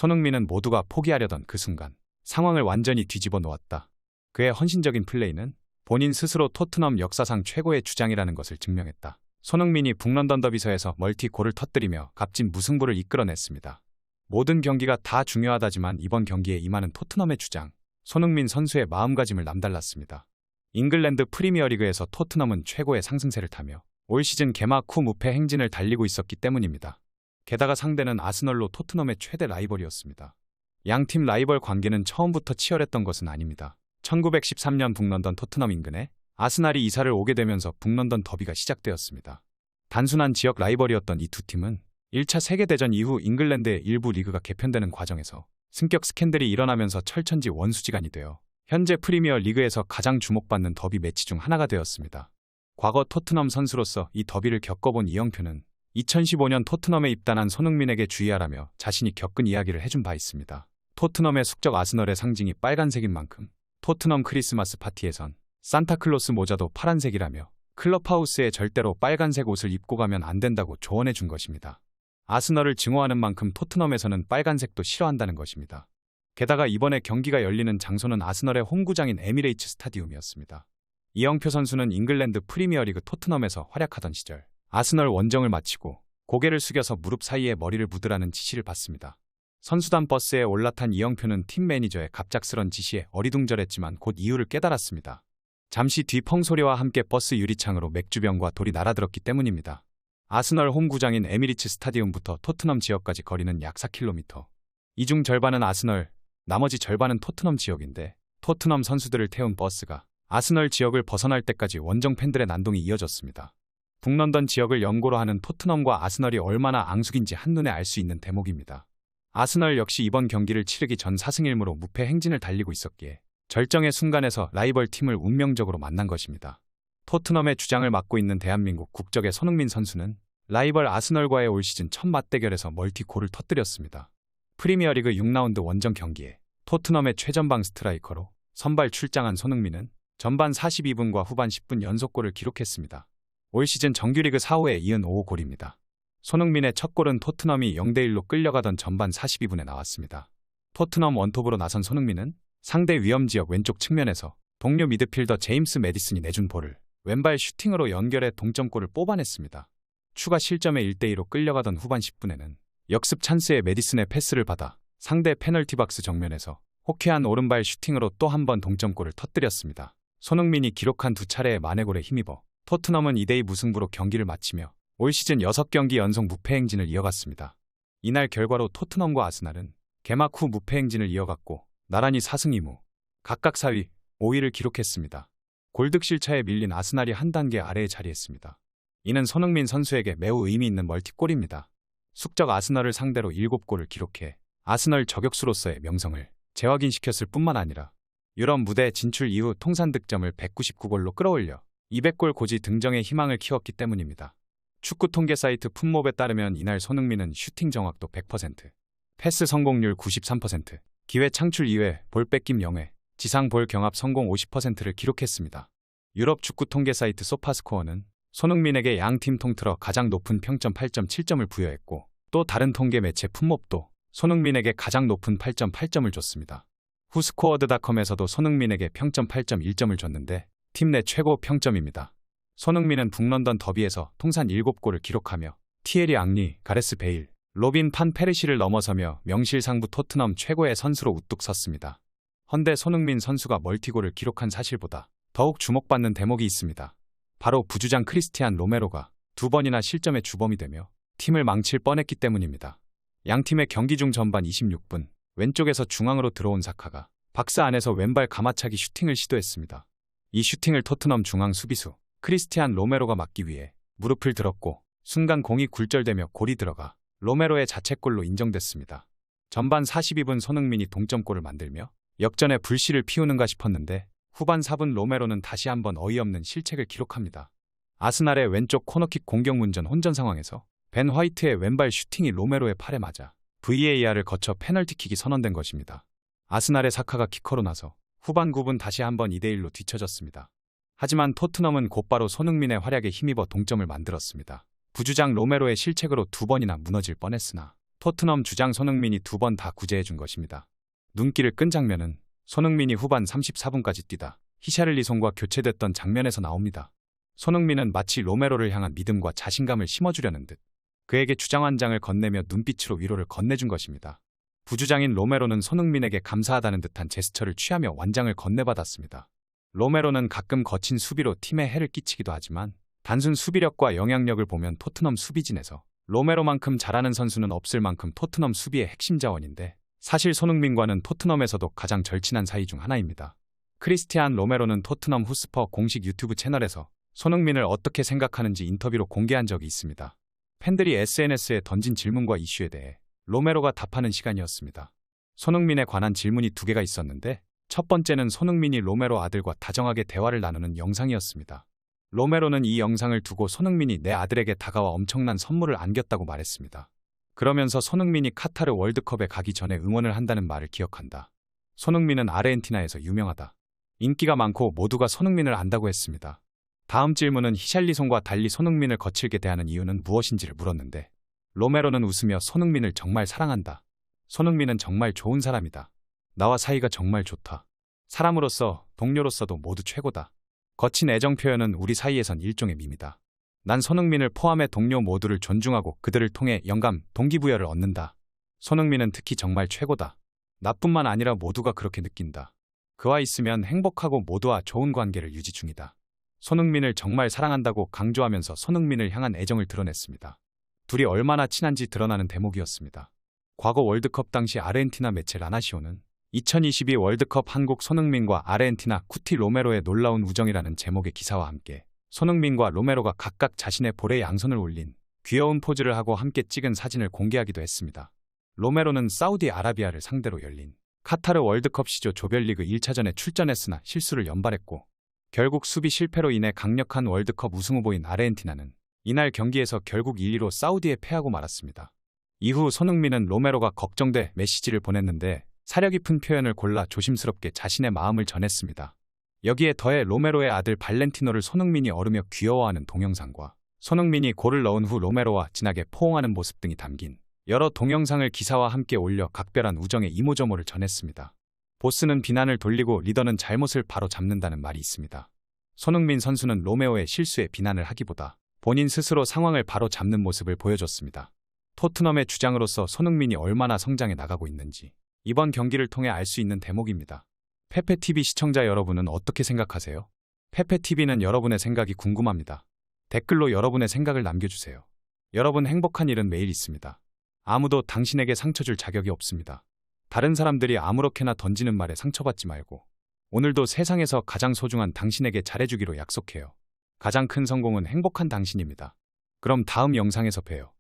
손흥민은 모두가 포기하려던 그 순간 상황을 완전히 뒤집어 놓았다. 그의 헌신적인 플레이는 본인 스스로 토트넘 역사상 최고의 주장이라는 것을 증명했다. 손흥민이 북런던 더비서에서 멀티골을 터뜨리며 값진 무승부를 이끌어냈습니다. 모든 경기가 다 중요하다지만 이번 경기에 임하는 토트넘의 주장, 손흥민 선수의 마음가짐을 남달랐습니다. 잉글랜드 프리미어리그에서 토트넘은 최고의 상승세를 타며 올 시즌 개막 후 무패 행진을 달리고 있었기 때문입니다. 게다가 상대는 아스널로 토트넘의 최대 라이벌이었습니다. 양팀 라이벌 관계는 처음부터 치열했던 것은 아닙니다. 1913년 북런던 토트넘 인근에 아스날이 이사를 오게 되면서 북런던 더비가 시작되었습니다. 단순한 지역 라이벌이었던 이 두 팀은 1차 세계대전 이후 잉글랜드의 일부 리그가 개편되는 과정에서 승격 스캔들이 일어나면서 철천지 원수지간이 되어 현재 프리미어 리그에서 가장 주목받는 더비 매치 중 하나가 되었습니다. 과거 토트넘 선수로서 이 더비를 겪어본 이영표는 2015년 토트넘에 입단한 손흥민에게 주의하라며 자신이 겪은 이야기를 해준 바 있습니다. 토트넘의 숙적 아스널의 상징이 빨간색인 만큼 토트넘 크리스마스 파티에선 산타클로스 모자도 파란색이라며 클럽하우스에 절대로 빨간색 옷을 입고 가면 안 된다고 조언해 준 것입니다. 아스널을 증오하는 만큼 토트넘에서는 빨간색도 싫어한다는 것입니다. 게다가 이번에 경기가 열리는 장소는 아스널의 홈구장인 에미레이츠 스타디움이었습니다. 이영표 선수는 잉글랜드 프리미어리그 토트넘에서 활약하던 시절 아스널 원정을 마치고 고개를 숙여서 무릎 사이에 머리를 묻으라는 지시를 받습니다. 선수단 버스에 올라탄 이영표는 팀 매니저의 갑작스런 지시에 어리둥절했지만 곧 이유를 깨달았습니다. 잠시 뒤 펑소리와 함께 버스 유리창으로 맥주병과 돌이 날아들었기 때문입니다. 아스널 홈구장인 에미리츠 스타디움부터 토트넘 지역까지 거리는 약 4km. 이 중 절반은 아스널, 나머지 절반은 토트넘 지역인데 토트넘 선수들을 태운 버스가 아스널 지역을 벗어날 때까지 원정 팬들의 난동이 이어졌습니다. 북런던 지역을 연고로 하는 토트넘과 아스널이 얼마나 앙숙인지 한눈에 알 수 있는 대목입니다. 아스널 역시 이번 경기를 치르기 전 4승 1무로 무패 행진을 달리고 있었기에 절정의 순간에서 라이벌 팀을 운명적으로 만난 것입니다. 토트넘의 주장을 맡고 있는 대한민국 국적의 손흥민 선수는 라이벌 아스널과의 올 시즌 첫 맞대결에서 멀티골을 터뜨렸습니다. 프리미어리그 6라운드 원정 경기에 토트넘의 최전방 스트라이커로 선발 출장한 손흥민은 전반 42분과 후반 10분 연속골을 기록했습니다. 올 시즌 정규리그 4호에 이은 5호 골입니다. 손흥민의 첫 골은 토트넘이 0대1로 끌려가던 전반 42분에 나왔습니다. 토트넘 원톱으로 나선 손흥민은 상대 위험지역 왼쪽 측면에서 동료 미드필더 제임스 매디슨이 내준 볼을 왼발 슈팅으로 연결해 동점골을 뽑아냈습니다. 추가 실점에 1대2로 끌려가던 후반 10분에는 역습 찬스에 매디슨의 패스를 받아 상대 페널티 박스 정면에서 호쾌한 오른발 슈팅으로 또 한 번 동점골을 터뜨렸습니다. 손흥민이 기록한 두 차례의 만회골에 힘입어 토트넘은 2대2 무승부로 경기를 마치며 올 시즌 6경기 연속 무패 행진을 이어갔습니다. 이날 결과로 토트넘과 아스날은 개막 후 무패 행진을 이어갔고 나란히 4승 2무, 각각 4위, 5위를 기록했습니다. 골득실차에 밀린 아스날이 한 단계 아래에 자리했습니다. 이는 손흥민 선수에게 매우 의미 있는 멀티골입니다. 숙적 아스널을 상대로 7골을 기록해 아스널 저격수로서의 명성을 재확인시켰을 뿐만 아니라 유럽 무대 진출 이후 통산 득점을 199골로 끌어올려 200골 고지 등정의 희망을 키웠기 때문입니다. 축구 통계 사이트 풋몹에 따르면 이날 손흥민은 슈팅 정확도 100%, 패스 성공률 93%, 기회 창출 2회, 볼 뺏김 0회, 지상 볼 경합 성공 50%를 기록했습니다. 유럽 축구 통계 사이트 소파스코어는 손흥민에게 양팀 통틀어 가장 높은 평점 8.7점을 부여했고 또 다른 통계 매체 풋몹도 손흥민에게 가장 높은 8.8점을 줬습니다. 후스코어드닷컴에서도 손흥민에게 평점 8.1점을 줬는데 팀 내 최고 평점입니다. 손흥민은 북런던 더비에서 통산 7골을 기록하며 티에리 앙리, 가레스 베일, 로빈 판 페르시를 넘어서며 명실상부 토트넘 최고의 선수로 우뚝 섰습니다. 헌데 손흥민 선수가 멀티골을 기록한 사실보다 더욱 주목받는 대목이 있습니다. 바로 부주장 크리스티안 로메로가 2번이나 실점의 주범이 되며 팀을 망칠 뻔했기 때문입니다. 양팀의 경기 중 전반 26분 왼쪽에서 중앙으로 들어온 사카가 박스 안에서 왼발 가마차기 슈팅을 시도했습니다. 이 슈팅을 토트넘 중앙 수비수 크리스티안 로메로가 막기 위해 무릎을 들었고 순간 공이 굴절되며 골이 들어가 로메로의 자책골로 인정됐습니다. 전반 42분 손흥민이 동점골을 만들며 역전의 불씨를 피우는가 싶었는데 후반 4분 로메로는 다시 한번 어이없는 실책을 기록합니다. 아스날의 왼쪽 코너킥 공격 문전 혼전 상황에서 벤 화이트의 왼발 슈팅이 로메로의 팔에 맞아 VAR을 거쳐 페널티킥이 선언된 것입니다. 아스날의 사카가 키커로 나서 후반 9분 다시 한번 2대1로 뒤처졌습니다. 하지만 토트넘은 곧바로 손흥민의 활약에 힘입어 동점을 만들었습니다. 부주장 로메로의 실책으로 2번이나 무너질 뻔했으나 토트넘 주장 손흥민이 2번 다 구제해준 것입니다. 눈길을 끈 장면은 손흥민이 후반 34분까지 뛰다 히샬리송과 교체됐던 장면에서 나옵니다. 손흥민은 마치 로메로를 향한 믿음과 자신감을 심어주려는 듯 그에게 주장 한 장을 건네며 눈빛으로 위로를 건네준 것입니다. 부주장인 로메로는 손흥민에게 감사하다는 듯한 제스처를 취하며 완장을 건네받았습니다. 로메로는 가끔 거친 수비로 팀에 해를 끼치기도 하지만 단순 수비력과 영향력을 보면 토트넘 수비진에서 로메로만큼 잘하는 선수는 없을 만큼 토트넘 수비의 핵심 자원인데 사실 손흥민과는 토트넘에서도 가장 절친한 사이 중 하나입니다. 크리스티안 로메로는 토트넘 후스퍼 공식 유튜브 채널에서 손흥민을 어떻게 생각하는지 인터뷰로 공개한 적이 있습니다. 팬들이 SNS에 던진 질문과 이슈에 대해 로메로가 답하는 시간이었습니다. 손흥민에 관한 질문이 2개가 있었는데 첫 번째는 손흥민이 로메로 아들과 다정하게 대화를 나누는 영상이었습니다. 로메로는 이 영상을 두고 손흥민이 내 아들에게 다가와 엄청난 선물을 안겼다고 말했습니다. 그러면서 손흥민이 카타르 월드컵에 가기 전에 응원을 한다는 말을 기억한다. 손흥민은 아르헨티나에서 유명하다. 인기가 많고 모두가 손흥민을 안다고 했습니다. 다음 질문은 히샬리송과 달리 손흥민을 거칠게 대하는 이유는 무엇인지를 물었는데 로메로는 웃으며 손흥민을 정말 사랑한다. 손흥민은 정말 좋은 사람이다. 나와 사이가 정말 좋다. 사람으로서, 동료로서도 모두 최고다. 거친 애정 표현은 우리 사이에선 일종의 밈이다. 난 손흥민을 포함해 동료 모두를 존중하고 그들을 통해 영감, 동기부여를 얻는다. 손흥민은 특히 정말 최고다. 나뿐만 아니라 모두가 그렇게 느낀다. 그와 있으면 행복하고 모두와 좋은 관계를 유지 중이다. 손흥민을 정말 사랑한다고 강조하면서 손흥민을 향한 애정을 드러냈습니다. 둘이 얼마나 친한지 드러나는 대목이었습니다. 과거 월드컵 당시 아르헨티나 매체 라나시오는 2022 월드컵 한국 손흥민과 아르헨티나 쿠티 로메로의 놀라운 우정이라는 제목의 기사와 함께 손흥민과 로메로가 각각 자신의 볼에 양손을 올린 귀여운 포즈를 하고 함께 찍은 사진을 공개하기도 했습니다. 로메로는 사우디아라비아를 상대로 열린 카타르 월드컵 시조 조별리그 1차전에 출전했으나 실수를 연발했고 결국 수비 실패로 인해 강력한 월드컵 우승 후보인 아르헨티나는 이날 경기에서 결국 1-2로 사우디에 패하고 말았습니다. 이후 손흥민은 로메로가 걱정돼 메시지를 보냈는데 사려 깊은 표현을 골라 조심스럽게 자신의 마음을 전했습니다. 여기에 더해 로메로의 아들 발렌티노를 손흥민이 어루며 귀여워하는 동영상과 손흥민이 골을 넣은 후 로메로와 진하게 포옹하는 모습 등이 담긴 여러 동영상을 기사와 함께 올려 각별한 우정의 이모저모를 전했습니다. 보스는 비난을 돌리고 리더는 잘못을 바로 잡는다는 말이 있습니다. 손흥민 선수는 로메오의 실수에 비난을 하기보다 본인 스스로 상황을 바로 잡는 모습을 보여줬습니다. 토트넘의 주장으로서 손흥민이 얼마나 성장해 나가고 있는지 이번 경기를 통해 알 수 있는 대목입니다. 페페TV 시청자 여러분은 어떻게 생각하세요? 페페TV는 여러분의 생각이 궁금합니다. 댓글로 여러분의 생각을 남겨주세요. 여러분 행복한 일은 매일 있습니다. 아무도 당신에게 상처 줄 자격이 없습니다. 다른 사람들이 아무렇게나 던지는 말에 상처받지 말고 오늘도 세상에서 가장 소중한 당신에게 잘해주기로 약속해요. 가장 큰 성공은 행복한 당신입니다. 그럼 다음 영상에서 봬요.